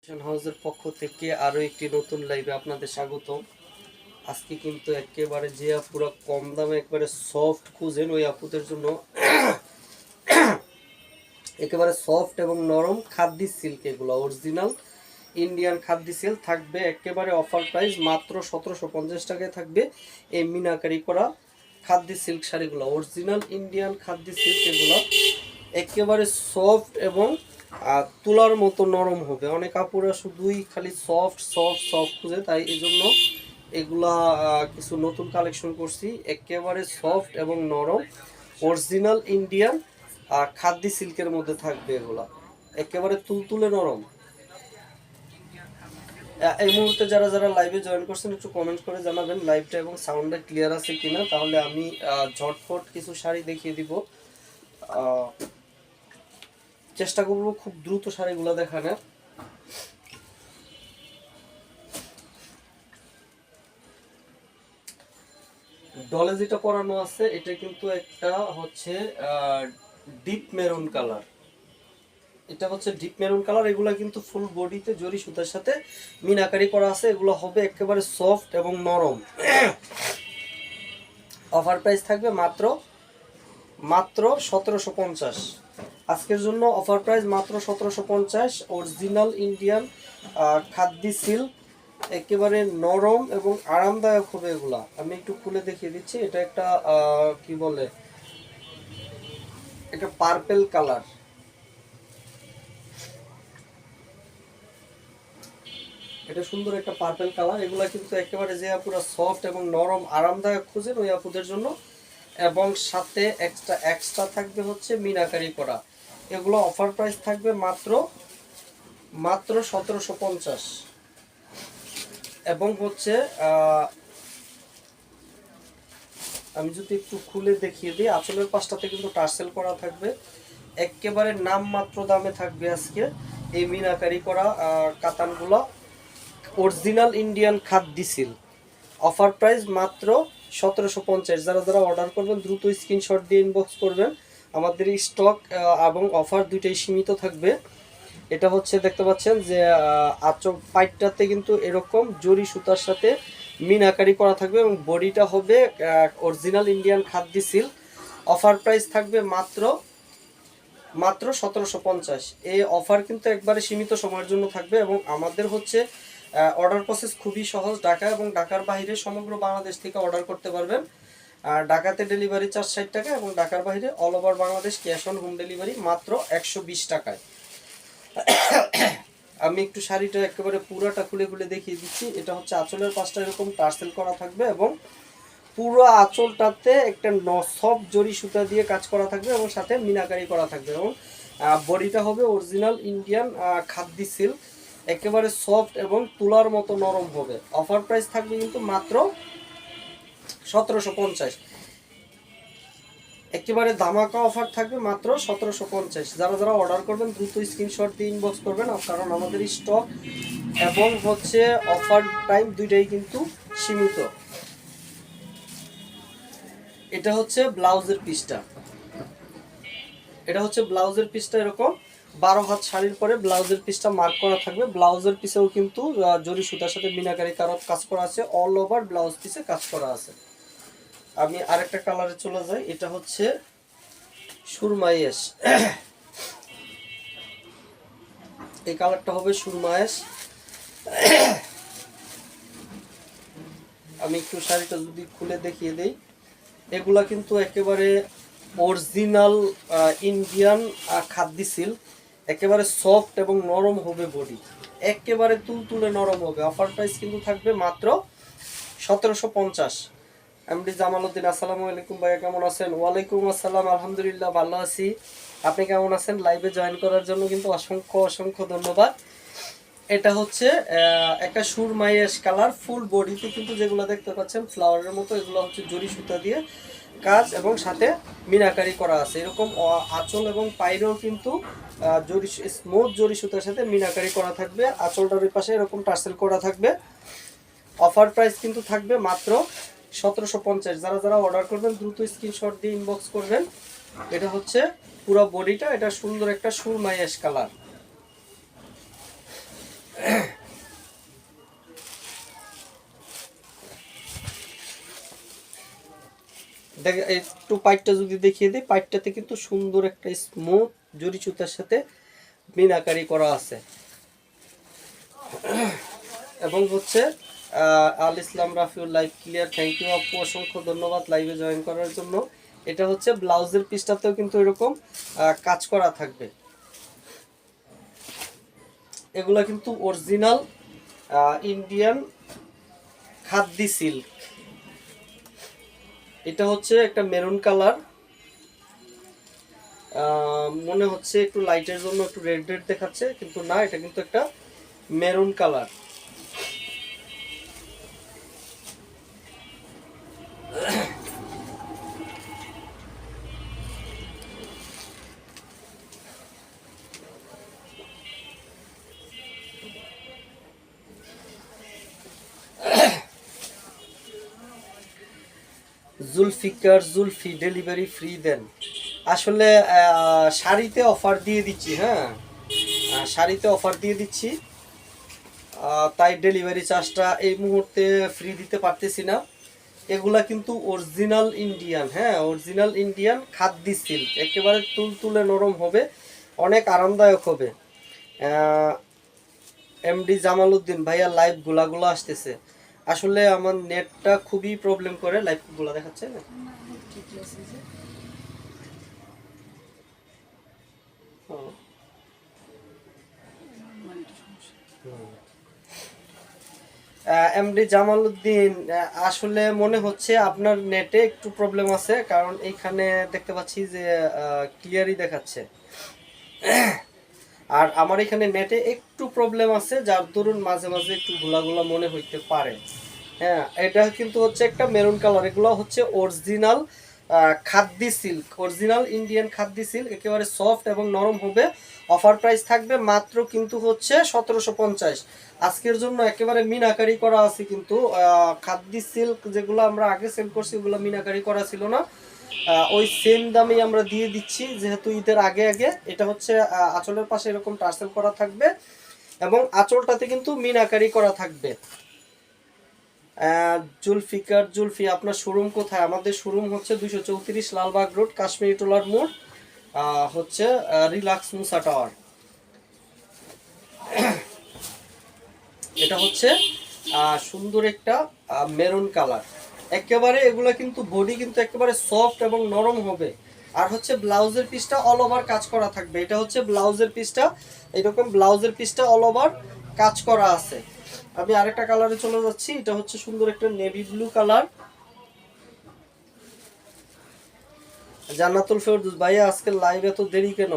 Fashion হাউসের পক্ষ থেকে আরো একটি নতুন লাইভে আপনাদের স্বাগত। আজকে কিন্তু একেবারে যে আপুরা কম দামে একবারে সফট খুঁজেন ওই আপুদের জন্য একেবারে সফট এবং নরম খাদ্য সিল্ক, এগুলো অরিজিনাল ইন্ডিয়ান খাদ্য সিল্ক থাকবে একেবারে অফার প্রাইস মাত্র 1750 টাকায় থাকবে এই মিনাকারি করা খাদ্য সিল্ক শাড়িগুলো। অরিজিনাল ইন্ডিয়ান খাদ্য সিল্ক, এগুলো একেবারে সফট এবং তুলার মতো নরম হবে। অনেক আপুরা শুধুই খালি সফট সফট সফট খুঁজে, তাই এই জন্য এগুলা কিছু নতুন কালেকশন করছি। একেবারে সফট এবং নরম অরিজিনাল ইন্ডিয়ান খাদ্য সিল্কের মধ্যে থাকবে, এগুলা একেবারে তুলতুলে নরম। এই মুহূর্তে যারা যারা লাইভে জয়েন করছেন একটু কমেন্ট করে জানাবেন লাইভটা এবং সাউন্ডটা ক্লিয়ার আছে কিনা, তাহলে আমি ঝটফট কিছু শাড়ি দেখিয়ে দিব। চেষ্টা করবো খুব দ্রুত শাড়িগুলো দেখানোর। ডলে যেটা পরানো আছে এটা কিন্তু একটা হচ্ছে ডিপ মেরুন কালার, এটা হচ্ছে ডিপ মেরুন কালার। এগুলো কিন্তু ফুল বডিতে জরি সুতার সাথে মিনাকারি করা আছে, এগুলো হবে একেবারে সফট এবং নরম। অফার প্রাইস থাকবে মাত্র 1750। আজকের জন্য অফার প্রাইস মাত্র 1750। অরিজিনাল ইন্ডিয়ান খাদ্য সিল্ক, একেবারে নরম এবং আরামদায়ক হবে এগুলা। আমি একটু খুলে দেখিয়ে দিচ্ছি। এটা একটা কি বলে, এটা পার্পেল কালার, এটা সুন্দর একটা পার্পেল কালার। এগুলা কিন্তু একেবারে যে আপুরা সফট এবং নরম আরামদায়ক খুঁজেন ওই আপুদের জন্য, এবং সাথে এক্সট্রা থাকবে হচ্ছে মিনাকারি করা। এগুলো অফার প্রাইস থাকবে মাত্র 1750। এবং হচ্ছে আমি যদি একটু খুলে দেখিয়ে দিই, আঁচলের পাশটাতে কিন্তু টার্সেল করা থাকবে, একেবারে নামমাত্র দামে থাকবে আজকে এই মিনাকারি করা কাতানগুলো। অরিজিনাল ইন্ডিয়ান খাদ্য সিল্ক, অফার প্রাইস মাত্র 1750। যারা যারা অর্ডার করবেন দ্রুত স্ক্রিনশট দিয়ে ইনবক্স করবেন। আমাদের স্টক এবং অফার দুইটাই সীমিত থাকবে। এটা হচ্ছে দেখতে পাচ্ছেন যে আঁচল পাইটটাতে কিন্তু এরকম জরি সুতার সাথে মিনাকারি করা থাকবে এবং বডিটা হবে অরিজিনাল ইন্ডিয়ান খাদ্য সিল্ক। অফার প্রাইস থাকবে মাত্র 1750। এই অফার কিন্তু একবারে সীমিত সময়ের জন্য থাকবে এবং আমাদের হচ্ছে অর্ডার প্রসেস খুবই সহজ। ঢাকা এবং ঢাকার বাইরে সমগ্র বাংলাদেশ থেকে অর্ডার করতে পারবেন। আর ঢাকাতে ডেলিভারি চার্জ 60 টাকা এবং ঢাকার বাইরে all over Bangladesh cash on home delivery মাত্র 120 টাকায়। আমি একটু শাড়িটা একেবারে পুরোটা খুলে খুলে দেখিয়ে দিচ্ছি। এটা হচ্ছে আঁচলের পাশটা এরকম টার্সেল করা থাকবে এবং পুরো আঁচলটাতে একটা সফট জরি সুতা দিয়ে কাজ করা থাকবে এবং সাথে মিনাকারি করা থাকবে এবং বডিটা হবে অরিজিনাল ইন্ডিয়ান খাদ্য সিল্ক, একেবারে সফট এবং তুলার মতো নরম হবে। অফার প্রাইস থাকবে কিন্তু মাত্র 1750। একেবারে ধামাকা অফার থাকবে মাত্র 1750। যারা যারা অর্ডার করবেন দ্রুত স্ক্রিনশট দিয়ে ইনবক্স করবেন, কারণ আমাদের স্টক এবং হচ্ছে অফার টাইম দুইটাই কিন্তু সীমিত। এটা হচ্ছে ব্লাউজের পিসটা, এটা হচ্ছে ব্লাউজের পিসটা এরকম 12 হাত শাড়ির পরে ব্লাউজের পিসটা মার্ক করা থাকবে। ব্লাউজের পিসেও কিন্তু জরি সুতার সাথে মিনাকারি কাজ করা আছে, অল ওভার ব্লাউজ পিসে কাজ করা আছে। আমি আরেকটা কালারে চলে যাই। এটা হচ্ছে সুরমাইশ, এই কালারটা হবে সুরমাইশ। আমি একটু শাড়িটা যদি খুলে দেখিয়ে দেই, এগুলা কিন্তু একেবারে অরিজিনাল ইন্ডিয়ান খাদ্য সিল্ক, একেবারে সফট এবং নরম হবে বডি, একেবারে তুলতুলে নরম হবে। অফার প্রাইস কিন্তু থাকবে মাত্র 1750। এমডি জামাল উদ্দিন, আসসালামু আলাইকুম ভাইয়া, কেমন আছেন? ওয়ালাইকুম আসসালাম, আলহামদুলিল্লাহ ভালো আছি। আপনি কেমন আছেন? লাইভে জয়েন করার জন্য কিন্তু অসংখ্য অসংখ্য ধন্যবাদ। এটা হচ্ছে একটা সুরমাইশ কালার, ফুল বডিতে কিন্তু যেগুলো দেখতে পাচ্ছেন ফ্লাওয়ারের মতো, এগুলো হচ্ছে জরি সুতা দিয়ে কাজ এবং সাথে মিনাকারি করা আছে। এরকম আঁচল এবং পাইরেও কিন্তু জরি স্মুথ জরি সুতার সাথে মিনাকারি করা থাকবে। আঁচলটার পাশে এরকম টার্সেল করা থাকবে। অফার প্রাইস কিন্তু থাকবে মাত্র 1750। যারা যারা অর্ডার করবেন দ্রুত স্ক্রিনশট দিয়ে ইনবক্স করবেন। এটা হচ্ছে পুরো বডিটা, এটা সুন্দর একটা সুরমাইশ কালার। একটু পাইটটা যদি দেখিয়ে দিই, পাইটটাতে কিন্তু সুন্দর একটা স্মুথ জরি সুতার সাথে মিনাকারি করা আছে। এবং হচ্ছে Al Islam Rafiul live clear, thank you আপু, অসংখ্য ধন্যবাদ লাইভে জয়েন করার জন্য। এটা হচ্ছে ব্লাউজের পিসটাতেও কিন্তু এরকম কাজ করা থাকবে। এগুলা কিন্তু অরিজিনাল ইন্ডিয়ান খাদ্দি সিল্ক। এটা হচ্ছে একটা মেরুন কালার, মনে হচ্ছে একটু লাইটের জন্য একটু রেড রেড দেখাচ্ছে, কিন্তু না, এটা কিন্তু একটা মেরুন কালার। জুলফিকার জুলফি ডেলিভারি ফ্রি দেন। আসলে শাড়িতে অফার দিয়ে দিচ্ছি, হ্যাঁ শাড়িতে অফার দিয়ে দিচ্ছি, তাই ডেলিভারি চার্জটা এই মুহূর্তে ফ্রি দিতে পারতেছি না। এগুলা কিন্তু অরিজিনাল ইন্ডিয়ান, হ্যাঁ অরিজিনাল ইন্ডিয়ান খাদ্দি সিল্ক, একেবারে তুলতুলে নরম হবে, অনেক আরামদায়ক হবে। এমডি জামাল উদ্দিন ভাইয়া লাইভ গুলা আসতেছে। আসলে আমার নেটটা খুবই প্রবলেম করে, লাইভ গুলা দেখাচ্ছে না। এমডি জামাল উদ্দিন, আসলে মনে হচ্ছে আপনার নেটে একটু প্রবলেম আছে, কারণ এইখানে দেখতে পাচ্ছি যে ক্লিয়ারই দেখাচ্ছে, আর আমার এখানে নেটে একটু প্রবলেম আছে, যার দরুন মাঝে মাঝে একটু ঘোলা মনে হইতে পারে। হ্যাঁ, এটা কিন্তু হচ্ছে একটা মেরুন কালার, এগুলো হচ্ছে original খাদ্দি silk, original Indian খাদ্দি silk, একেবারে সফট এবং নরম হবে। অফার প্রাইস থাকবে মাত্র কিন্তু হচ্ছে 1750। আজকের জন্য একেবারে মিনাকারি করা আছে, কিন্তু খাদ্দি সিল্ক যেগুলো আমরা আগে সেল করছি ওগুলো মিনাকারি করা ছিল না, ওই সেম দামেই আমরা দিয়ে দিচ্ছি, যেহেতু ঈদের আগে আগে। এটা হচ্ছে আঁচলের পাশে এরকম টার্সেল করা থাকবে এবং আঁচলটাতে কিন্তু মিনাকারি করা থাকবে। জুলফিকার জুলফি, আপনার শোরুম কোথায়? আমাদের শোরুম হচ্ছে 234 লালবাগ রোড, কাশ্মীরি টোলার মোড়, হচ্ছে রিলাক্স মুসা টাওয়ার। এটা হচ্ছে সুন্দর একটা মেরুন কালার, একেবারে এগুলো কিন্তু বডি কিন্তু একেবারে সফট এবং নরম হবে। আর হচ্ছে ব্লাউজের পিসটা অল ওভার কাজ করা থাকবে। এটা হচ্ছে ব্লাউজের পিসটা, এরকম ব্লাউজের পিসটা অল ওভার কাজ করা আছে। আমি আরেকটা কালারে চলে যাচ্ছি, এটা হচ্ছে সুন্দর একটা navy blue colour. Jannatul Ferdous ভাইয়া, আজকে লাইভ এত দেরি কেন?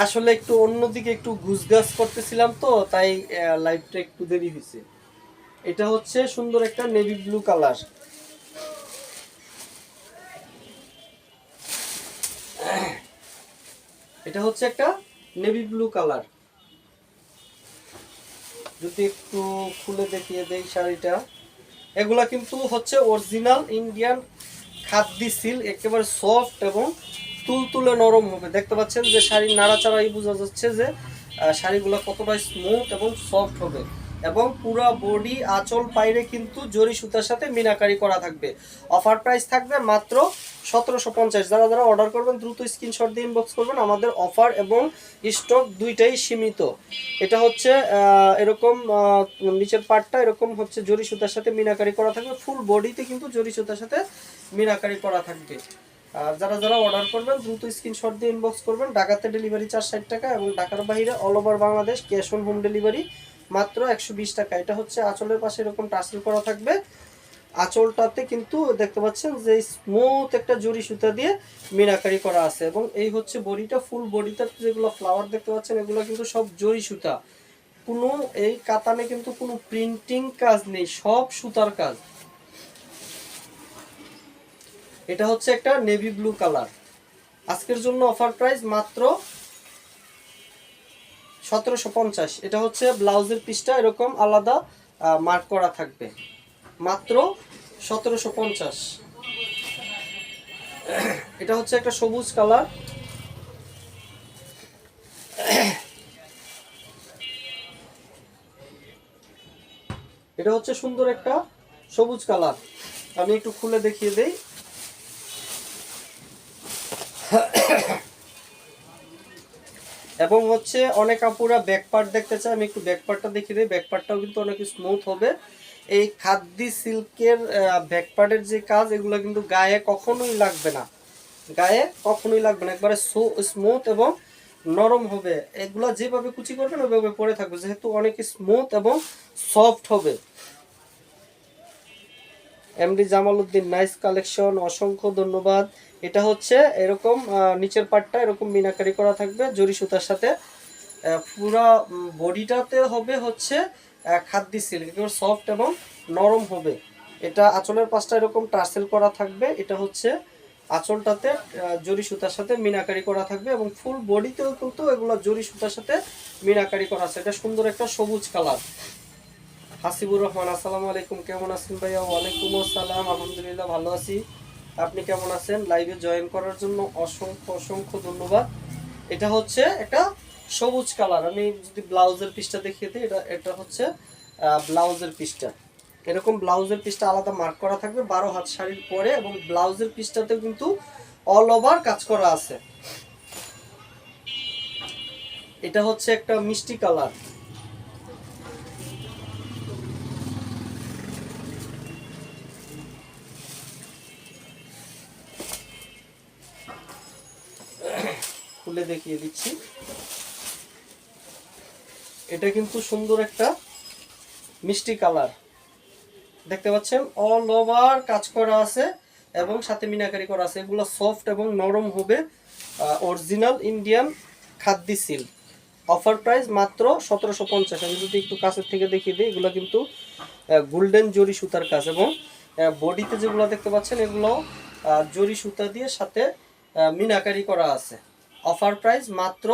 আসলে একটু অন্যদিকে একটু গুছগাছ করতেছিলাম তো, তাই লাইভটা একটু দেরি হয়েছে। এটা হচ্ছে সুন্দর একটা নেভি ব্লু কালার। এটা হচ্ছে একটা নেভি ব্লু কালার, যদি একটু খুলে দেখিয়ে দেই শাড়িটা। এগুলা কিন্তু হচ্ছে অরিজিনাল ইন্ডিয়ান খাদ্দি সিল্ক, একেবারে সফট এবং তুলতুলে নরম হবে। দেখতে পাচ্ছেন যে শাড়ির নাড়াচাড়াই বোঝা যাচ্ছে যে শাড়িগুলো কতটা স্মুথ এবং সফট হবে। এবং পুরো বডি আঁচল পাইরে কিন্তু জরি সুতার সাথে মিনাকারি করা থাকবে। অফার প্রাইস থাকবে মাত্র 1750। যারা যারা অর্ডার করবেন দ্রুত স্ক্রিনশট দিয়ে ইনবক্স করবেন। আমাদের অফার এবং স্টক দুইটাই সীমিত। এটা হচ্ছে এরকম নিচের পার্টটা এরকম হচ্ছে জরি সুতার সাথে মিনাকারি করা থাকবে, ফুল বডিতে কিন্তু জরি সুতার সাথে মিনাকারি করা থাকবে। আর যারা যারা অর্ডার করবেন দ্রুত স্ক্রিনশট দিয়ে ইনবক্স করবেন। ঢাকাতে ডেলিভারি চার্জ 60 টাকা এবং ঢাকার বাইরে all over Bangladesh cash on home delivery মাত্র 120 টাকা। এটা হচ্ছে আঁচলের পাশে এরকম টার্সেল করা থাকবে। আঁচলটাতে কিন্তু দেখতে পাচ্ছেন যে স্মুথ একটা জরি সুতা দিয়ে মিনাকারি করা আছে। এবং এই হচ্ছে বডিটা, ফুল বডিতে যেগুলো ফ্লাওয়ার দেখতে পাচ্ছেন এগুলো কিন্তু সব জরি সুতা, কোনো এই কাতানে কিন্তু কোনো প্রিন্টিং কাজ নেই, সব সুতার কাজ। এটা হচ্ছে একটা নেভি ব্লু কালার, আজকের জন্য অফার প্রাইস মাত্র 1750। এটা হচ্ছে ব্লাউজের পিসটা এরকম আলাদা মার্ক করা থাকবে, মাত্র 1750। এটা হচ্ছে একটা সবুজ কালার, এটা হচ্ছে সুন্দর একটা সবুজ কালার। আমি একটু খুলে দেখিয়ে দেই। এবং হচ্ছে অনেক আপুরা ব্যাক পার্ট দেখতে চায়, আমি একটু ব্যাক পার্টটা দেখিয়ে দিই। ব্যাক পার্টটাও কিন্তু অনেক স্মুথ হবে। এই খাদ্দি সিল্কের ব্যাক পার্টের যে কাজ, এগুলো কিন্তু গায়ে কখনোই লাগবে না, গায়ে কখনোই লাগবে না, একবারে স্মুথ এবং নরম হবে। এগুলো যেভাবে কুচি করবেন ওইভাবে পরে থাকবে, যেহেতু অনেক স্মুথ এবং সফট হবে। MD Jamal Uddin, nice collection, অসংখ্য ধন্যবাদ। এটা হচ্ছে এরকম নিচের পাটটা এরকম মিনাকারি করা থাকবে জরি সুতার সাথে। পুরা বডিটাতে হবে হচ্ছে খাদ্দি সিল্ক, একেবারে সফট এবং নরম হবে। এটা আঁচলের পাশটা এরকম টার্সেল করা থাকবে। এটা হচ্ছে আঁচলটাতে জরি সুতার সাথে মিনাকারি করা থাকবে এবং ফুল বডিতেও কিন্তু এগুলো জরি সুতার সাথে মিনাকারি করা আছে। এটা সুন্দর একটা সবুজ কালার। হাসিবুর রহমান, আসসালামু আলাইকুম, কেমন আছেন ভাইয়া? ওয়ালাইকুম আসসালাম, আলহামদুলিল্লাহ ভালো আছি। আপনি কেমন আছেন? লাইভে জয়েন করার জন্য অসংখ্য অসংখ্য ধন্যবাদ। এটা হচ্ছে একটা সবুজ কালার। আমি যদি ব্লাউজের পিসটা দেখিয়ে দিই, এটা হচ্ছে ব্লাউজের পিসটা। এরকম ব্লাউজের পিসটা আলাদা মার্ক করা থাকবে 12 হাত শাড়ির পরে, এবং ব্লাউজের পিসটাতে কিন্তু অল ওভার কাজ করা আছে। এটা হচ্ছে একটা মিষ্টি কালার। খুলে দেখিয়ে দিচ্ছি। এটা কিন্তু সুন্দর একটা মিষ্টি কালার, দেখতে পাচ্ছেন অল ওভার কাজ করা আছে এবং সাথে মিনাকারি করা আছে। এগুলো সফট এবং নরম হবে, original Indian খাদ্দি silk. Offer price মাত্র 1750। আমি যদি একটু কাছের থেকে দেখিয়ে দিই, এগুলো কিন্তু গোল্ডেন জরি সুতার কাজ, এবং বডিতে যেগুলো দেখতে পাচ্ছেন এগুলো জরি সুতা দিয়ে সাথে মিনাকারি করা আছে। অফার প্রাইস মাত্র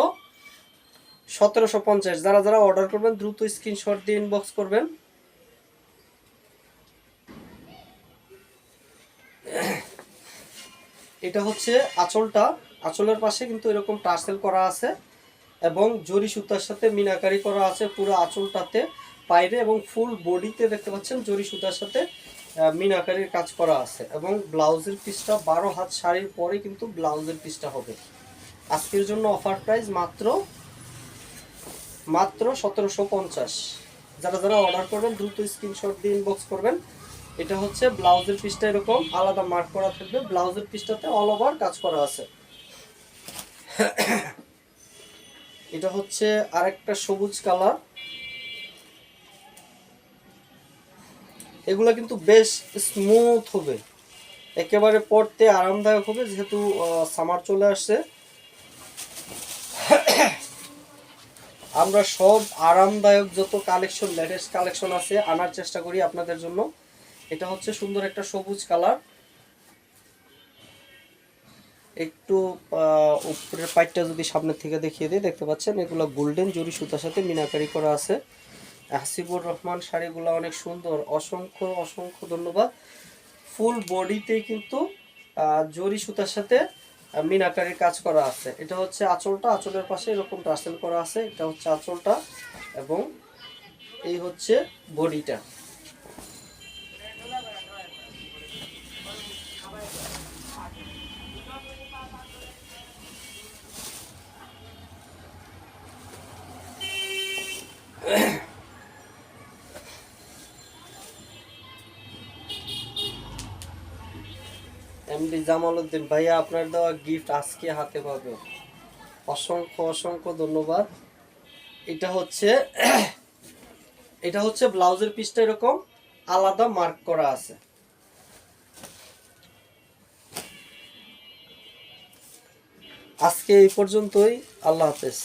1750। যারা যারা অর্ডার করবেন দ্রুত স্ক্রিনশট দিয়ে ইনবক্স করবেন। এটা হচ্ছে আঁচলটা, আঁচলের পাশে কিন্তু এরকম টার্সেল করা আছে এবং জরি সুতার সাথে মিনাকারি করা আছে পুরো আঁচলটাতে, বাইরে এবং ফুল বডিতে দেখতে পাচ্ছেন জরি সুতার সাথে মিনাকারির কাজ করা আছে। এবং ব্লাউজের পিসটা 12 হাত শাড়ির পরে কিন্তু ব্লাউজের পিসটা হবে। আজকের জন্য অফার প্রাইস মাত্র 1750। যারা যারা অর্ডার করবেন দ্রুত স্ক্রিনশট দিয়ে ইনবক্স করবেন। এটা হচ্ছে ব্লাউজের পিসটা এরকম আলাদা মার্ক করা থাকবে, ব্লাউজের পিসটাতে অল ওভার কাজ করা আছে। এটা হচ্ছে আরেকটা সবুজ কালার। এগুলা কিন্তু বেশ স্মুথ হবে, একেবারে পরতে আরামদায়ক হবে, যেহেতু সামার চলে আসছে। আমরা সব আরামদায়ক যত কালেকশন, লেটেস্ট কালেকশন আছে আনার চেষ্টা করি আপনাদের জন্য। এটা হচ্ছে সুন্দর একটা সবুজ কালার। একটু উপরের পাইটটা যদি সামনের থেকে দেখিয়ে দিই, দেখতে পাচ্ছেন এগুলো গোল্ডেন জরি সুতার সাথে মিনাকারি করা আছে। হাসিবুর রহমান, শাড়িগুলো অনেক সুন্দর, অসংখ্য অসংখ্য ধন্যবাদ। ফুল বডিতেই কিন্তু জরি সুতার সাথে মিনাকারির কাজ করা আছে। এটা হচ্ছে আঁচলটা, আঁচলের পাশে এরকম টার্সেল করা আছে। এটা হচ্ছে আঁচলটা এবং এই হচ্ছে বডিটা। এমডি জামাল উদ্দিন ভাইয়া, আপনার দেওয়া গিফট আজকে হাতে পাবে, অসংখ্য অসংখ্য ধন্যবাদ। এটা হচ্ছে এটা হচ্ছে ব্লাউজের পিসটা এরকম আলাদা মার্ক করা আছে। আজকে এই পর্যন্তই, আল্লাহ হাফেজ।